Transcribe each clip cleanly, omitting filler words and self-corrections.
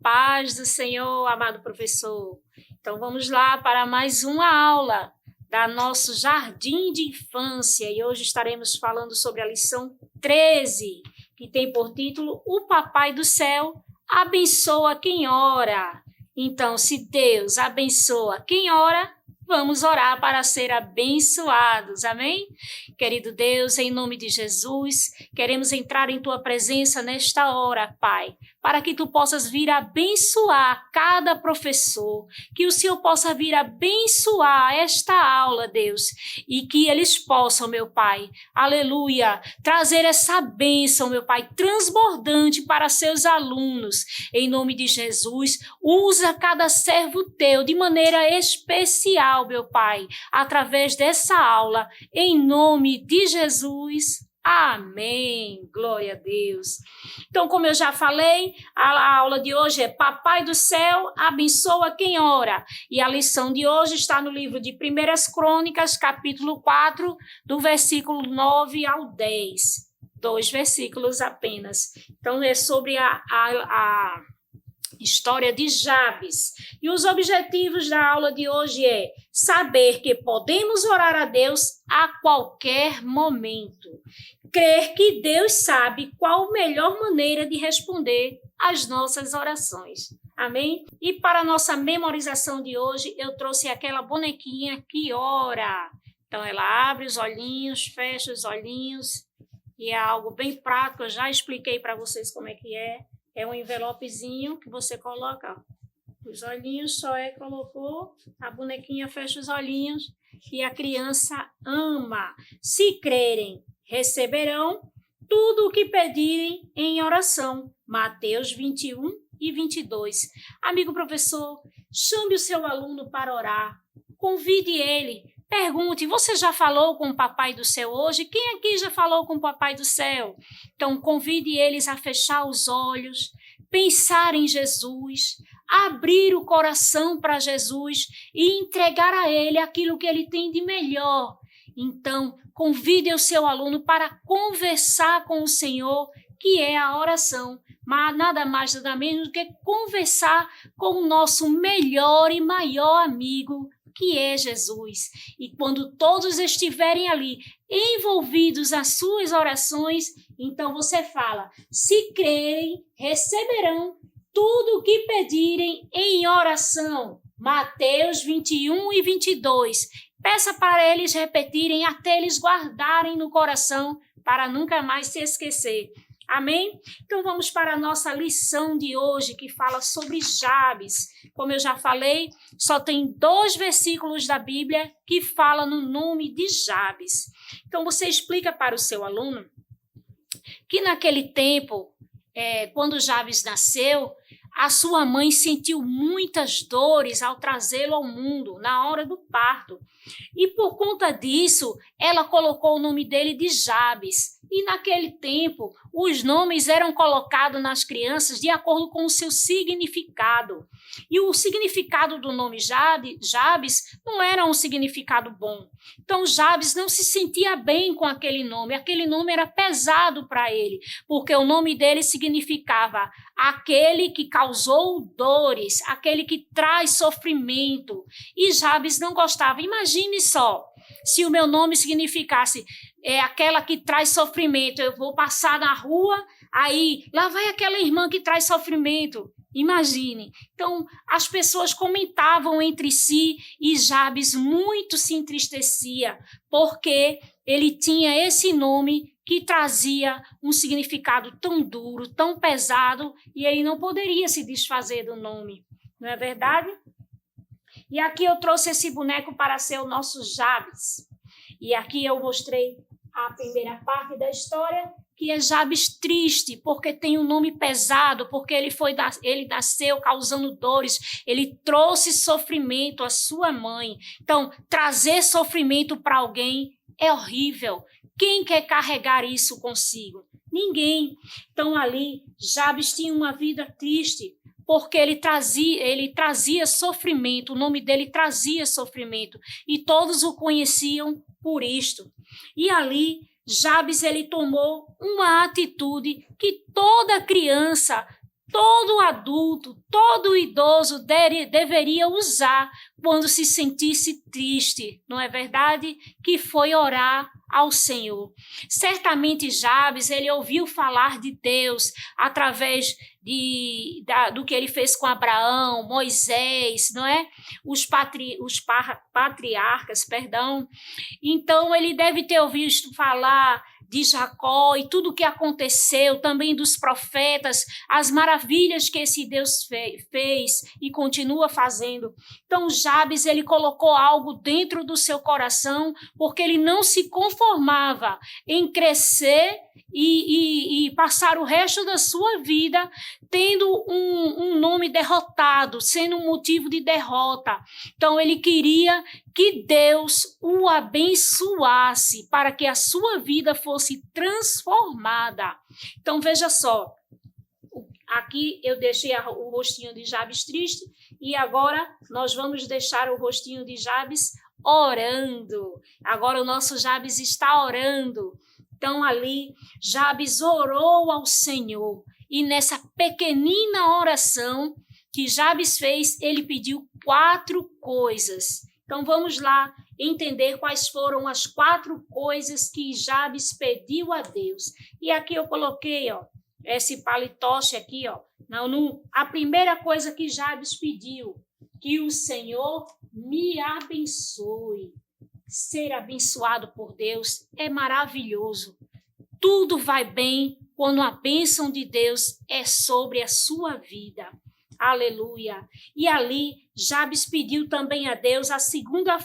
paz do Senhor, amado professor. Então, vamos lá para mais uma aula da nosso Jardim de Infância. E hoje estaremos falando sobre a lição 13, que tem por título O Papai do Céu abençoa quem ora. Então, se Deus abençoa quem ora, vamos orar para ser abençoados, amém? Querido Deus, em nome de Jesus, queremos entrar em Tua presença nesta hora, Pai, para que Tu possas vir abençoar cada professor, que o Senhor possa vir abençoar esta aula, Deus, e que eles possam, meu Pai, aleluia, trazer essa bênção, meu Pai, transbordante para seus alunos. Em nome de Jesus, usa cada servo Teu de maneira especial, meu Pai, através dessa aula, em nome de Jesus. Amém. Glória a Deus. Então, como eu já falei, a aula de hoje é Papai do Céu abençoa quem ora. E a lição de hoje está no livro de 1 Crônicas, capítulo 4, do versículo 9 ao 10. 2 versículos apenas. Então, é sobre a história de Jabes. E os objetivos da aula de hoje é saber que podemos orar a Deus a qualquer momento. Crer que Deus sabe qual a melhor maneira de responder às nossas orações. Amém? E para a nossa memorização de hoje, eu trouxe aquela bonequinha que ora. Então, ela abre os olhinhos, fecha os olhinhos, e é algo bem prático. Eu já expliquei para vocês como é que é. É um envelopezinho que você coloca, ó, os olhinhos, colocou, a bonequinha fecha os olhinhos e a criança ama. Se crerem, receberão tudo o que pedirem em oração. Mateus 21 e 22. Amigo professor, chame o seu aluno para orar, convide ele, pergunte, você já falou com o Papai do Céu hoje? Quem aqui já falou com o Papai do Céu? Então, convide eles a fechar os olhos, pensar em Jesus, abrir o coração para Jesus e entregar a Ele aquilo que Ele tem de melhor. Então, convide o seu aluno para conversar com o Senhor, que é a oração. Mas nada mais, nada menos do que conversar com o nosso melhor e maior amigo, que é Jesus. E quando todos estiverem ali envolvidos nas suas orações, então você fala, se crerem, receberão tudo o que pedirem em oração. Mateus 21 e 22. Peça para eles repetirem até eles guardarem no coração para nunca mais se esquecer. Amém? Então vamos para a nossa lição de hoje que fala sobre Jabes. Como eu já falei, só tem 2 versículos da Bíblia que falam no nome de Jabes. Então você explica para o seu aluno que naquele tempo, quando Jabes nasceu, a sua mãe sentiu muitas dores ao trazê-lo ao mundo na hora do parto. E por conta disso, ela colocou o nome dele de Jabes. E naquele tempo, os nomes eram colocados nas crianças de acordo com o seu significado. E o significado do nome Jabes não era um significado bom. Então, Jabes não se sentia bem com aquele nome era pesado para ele, porque o nome dele significava aquele que causou dores, aquele que traz sofrimento. E Jabes não gostava. Imagine só, se o meu nome significasse aquela que traz sofrimento, eu vou passar na rua, aí lá vai aquela irmã que traz sofrimento. Imagine. Então, as pessoas comentavam entre si e Jabes muito se entristecia, porque ele tinha esse nome que trazia um significado tão duro, tão pesado, e ele não poderia se desfazer do nome. Não é verdade? E aqui eu trouxe esse boneco para ser o nosso Jabes. E aqui eu mostrei a primeira parte da história, que é Jabes triste, porque tem um nome pesado, porque ele nasceu causando dores, ele trouxe sofrimento à sua mãe. Então, trazer sofrimento para alguém é horrível. Quem quer carregar isso consigo? Ninguém. Então, ali, Jabes tinha uma vida triste, porque ele trazia sofrimento, o nome dele trazia sofrimento, e todos o conheciam por isto. E ali, Jabes ele tomou uma atitude que toda criança todo adulto, todo idoso deveria usar quando se sentisse triste, não é verdade? Que foi orar ao Senhor. Certamente Jabes, ele ouviu falar de Deus através do que ele fez com Abraão, Moisés, não é? Os patriarcas, perdão. Então, ele deve ter ouvido falar de Jacó e tudo o que aconteceu, também dos profetas, as maravilhas que esse Deus fez e continua fazendo. Então, Jabes, ele colocou algo dentro do seu coração, porque ele não se conformava em crescer e passar o resto da sua vida tendo um nome derrotado, sendo um motivo de derrota. Então, ele queria que Deus o abençoasse para que a sua vida fosse transformada. Então, veja só, aqui eu deixei o rostinho de Jabes triste e agora nós vamos deixar o rostinho de Jabes orando. Agora o nosso Jabes está orando. Então, ali, Jabes orou ao Senhor e nessa pequenina oração que Jabes fez, ele pediu 4 coisas. Então, vamos lá entender quais foram as 4 coisas que Jabes pediu a Deus. E aqui eu coloquei, esse palitoche aqui, a primeira coisa que Jabes pediu, que o Senhor me abençoe. Ser abençoado por Deus é maravilhoso. Tudo vai bem quando a bênção de Deus é sobre a sua vida. Aleluia. E ali, Jabes pediu também a Deus a segunda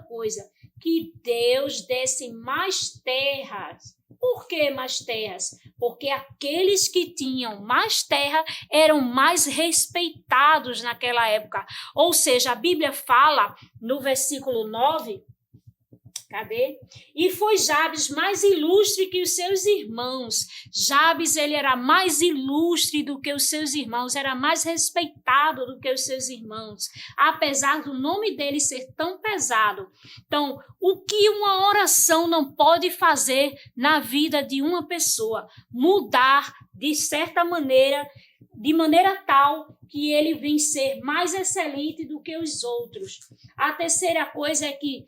coisa, que Deus desse mais terras. Por que mais terras? Porque aqueles que tinham mais terra eram mais respeitados naquela época. Ou seja, a Bíblia fala no versículo 9, cadê? E foi Jabes mais ilustre que os seus irmãos. Jabes, ele era mais ilustre do que os seus irmãos, era mais respeitado do que os seus irmãos, apesar do nome dele ser tão pesado. Então, o que uma oração não pode fazer na vida de uma pessoa? Mudar, de certa maneira, de maneira tal que ele vem ser mais excelente do que os outros. A terceira coisa é que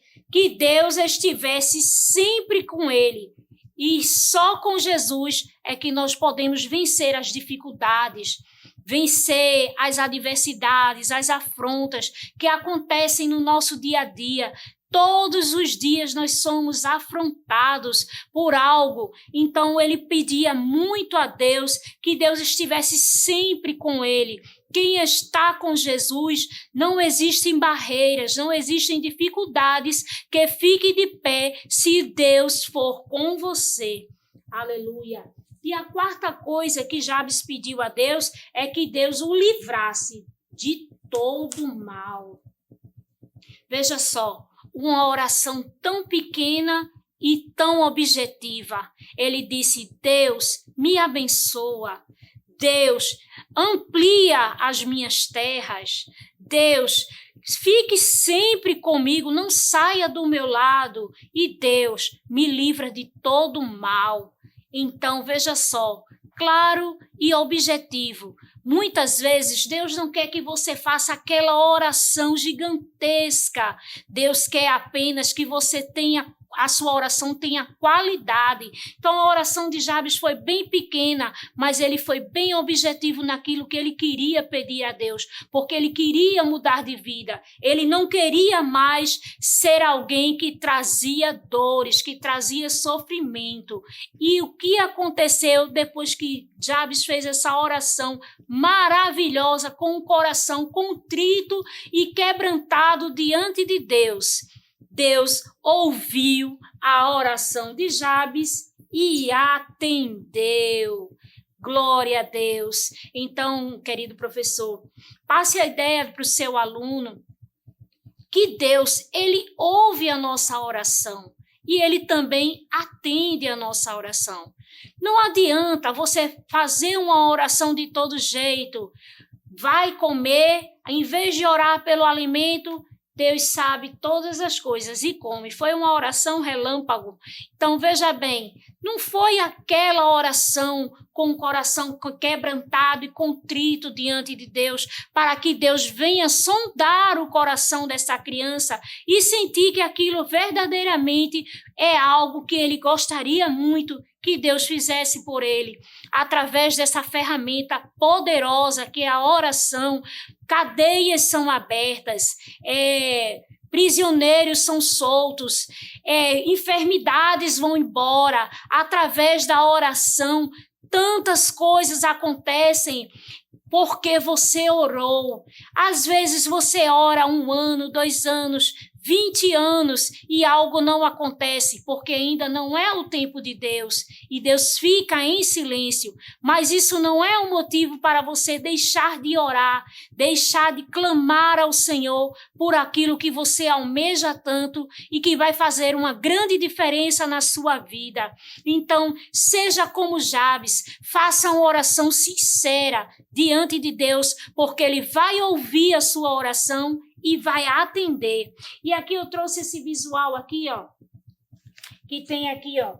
Deus estivesse sempre com ele. E só com Jesus é que nós podemos vencer as dificuldades, vencer as adversidades, as afrontas que acontecem no nosso dia a dia. Todos os dias nós somos afrontados por algo. Então, ele pedia muito a Deus que Deus estivesse sempre com ele. Quem está com Jesus, não existem barreiras, não existem dificuldades que fique de pé se Deus for com você. Aleluia. E a quarta coisa que Jabes pediu a Deus é que Deus o livrasse de todo mal. Veja só, uma oração tão pequena e tão objetiva. Ele disse: Deus, me abençoa. Deus, amplia as minhas terras. Deus, fique sempre comigo, não saia do meu lado. E Deus, me livra de todo mal. Então, veja só, claro e objetivo. Muitas vezes, Deus não quer que você faça aquela oração gigantesca. Deus quer apenas que você tenha, a sua oração tenha qualidade. Então, a oração de Jabes foi bem pequena, mas ele foi bem objetivo naquilo que ele queria pedir a Deus, porque ele queria mudar de vida. Ele não queria mais ser alguém que trazia dores, que trazia sofrimento. E o que aconteceu depois que Jabes fez essa oração maravilhosa, com o coração contrito e quebrantado diante de Deus? Deus ouviu a oração de Jabes e atendeu. Glória a Deus. Então, querido professor, passe a ideia para o seu aluno que Deus, ele ouve a nossa oração e ele também atende a nossa oração. Não adianta você fazer uma oração de todo jeito, vai comer, em vez de orar pelo alimento, Deus sabe todas as coisas e come. Foi uma oração relâmpago. Então, veja bem, não foi aquela oração com o coração quebrantado e contrito diante de Deus, para que Deus venha sondar o coração dessa criança e sentir que aquilo verdadeiramente é algo que ele gostaria muito que Deus fizesse por ele, através dessa ferramenta poderosa que é a oração. Cadeias são abertas, prisioneiros são soltos, enfermidades vão embora, através da oração. Tantas coisas acontecem porque você orou. Às vezes você ora 1 ano, 2 anos, 20 anos e algo não acontece, porque ainda não é o tempo de Deus e Deus fica em silêncio. Mas isso não é um motivo para você deixar de orar, deixar de clamar ao Senhor por aquilo que você almeja tanto e que vai fazer uma grande diferença na sua vida. Então, seja como Jabes, faça uma oração sincera diante de Deus, porque Ele vai ouvir a sua oração e vai atender. E aqui eu trouxe esse visual aqui, ó, que tem aqui, ó,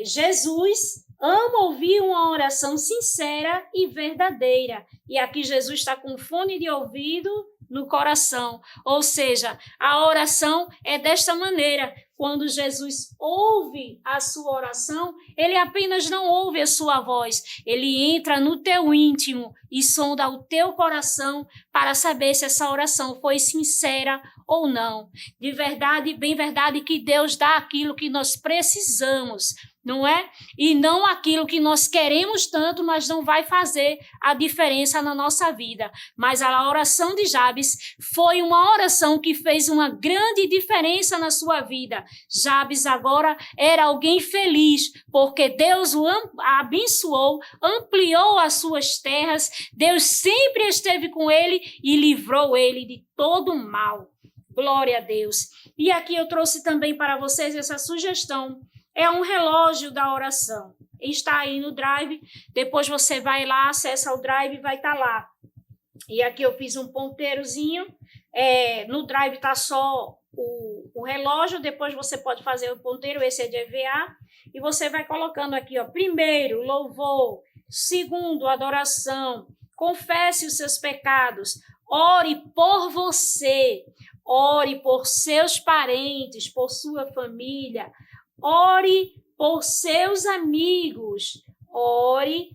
Jesus ama ouvir uma oração sincera e verdadeira. E aqui Jesus está com fone de ouvido no coração. Ou seja, a oração é desta maneira. Quando Jesus ouve a sua oração, ele apenas não ouve a sua voz, ele entra no teu íntimo e sonda o teu coração para saber se essa oração foi sincera ou não. De verdade, bem verdade que Deus dá aquilo que nós precisamos, não é? E não aquilo que nós queremos tanto, mas não vai fazer a diferença na nossa vida. Mas a oração de Jabes foi uma oração que fez uma grande diferença na sua vida. Jabes agora era alguém feliz, porque Deus o abençoou, ampliou as suas terras, Deus sempre esteve com ele e livrou ele de todo o mal. Glória a Deus. E aqui eu trouxe também para vocês essa sugestão. É um relógio da oração. Está aí no Drive. Depois você vai lá, acessa o Drive e vai estar lá. E aqui eu fiz um ponteirozinho. No Drive está só o relógio. Depois você pode fazer o ponteiro. Esse é de EVA. E você vai colocando aqui, ó. Primeiro, louvor. Segundo, adoração. Confesse os seus pecados. Ore por você. Ore por seus parentes, por sua família. Ore por seus amigos, ore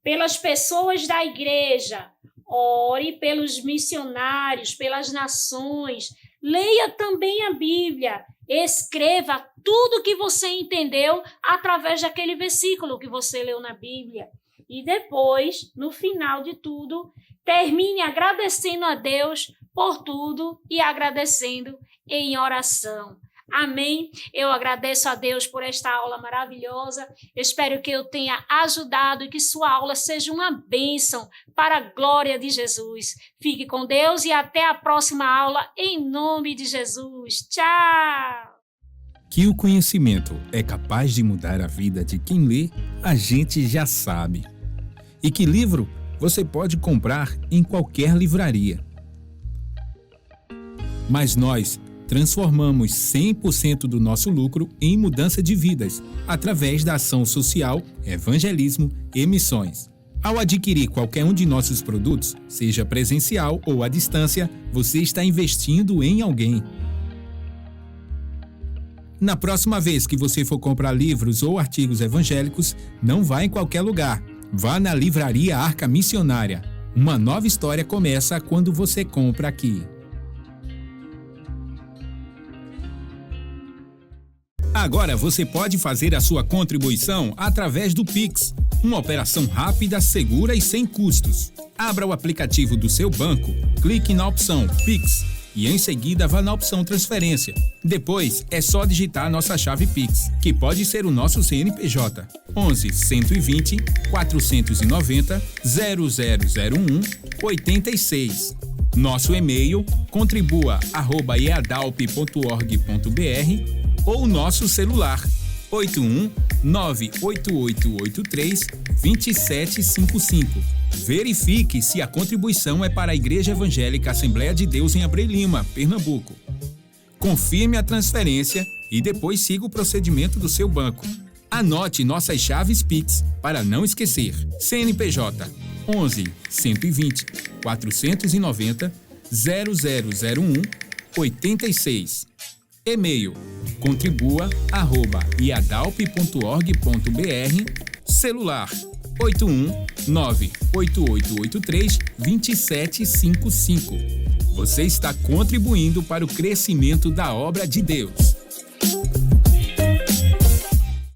pelas pessoas da igreja, ore pelos missionários, pelas nações, leia também a Bíblia, escreva tudo que você entendeu através daquele versículo que você leu na Bíblia. E depois, no final de tudo, termine agradecendo a Deus por tudo e agradecendo em oração. Amém? Eu agradeço a Deus por esta aula maravilhosa. Espero que eu tenha ajudado e que sua aula seja uma bênção para a glória de Jesus. Fique com Deus e até a próxima aula em nome de Jesus. Tchau! Que o conhecimento é capaz de mudar a vida de quem lê, a gente já sabe. E que livro você pode comprar em qualquer livraria. Mas nós transformamos 100% do nosso lucro em mudança de vidas, através da ação social, evangelismo e missões. Ao adquirir qualquer um de nossos produtos, seja presencial ou à distância, você está investindo em alguém. Na próxima vez que você for comprar livros ou artigos evangélicos, não vá em qualquer lugar. Vá na Livraria Arca Missionária. Uma nova história começa quando você compra aqui. Agora você pode fazer a sua contribuição através do Pix, uma operação rápida, segura e sem custos. Abra o aplicativo do seu banco, clique na opção Pix e em seguida vá na opção Transferência. Depois é só digitar nossa chave Pix, que pode ser o nosso CNPJ 11 120 490 0001 86. Nosso e-mail contribua@eadalp.org.br ou nosso celular 81 98883 2755. Verifique se a contribuição é para a Igreja Evangélica Assembleia de Deus em Abreu Lima, Pernambuco. Confirme a transferência e depois siga o procedimento do seu banco. Anote nossas chaves Pix para não esquecer. CNPJ 11 120 490 0001 86. E-mail contribua@iadalp.org.br. Celular 819-8883-2755. Você está contribuindo para o crescimento da obra de Deus.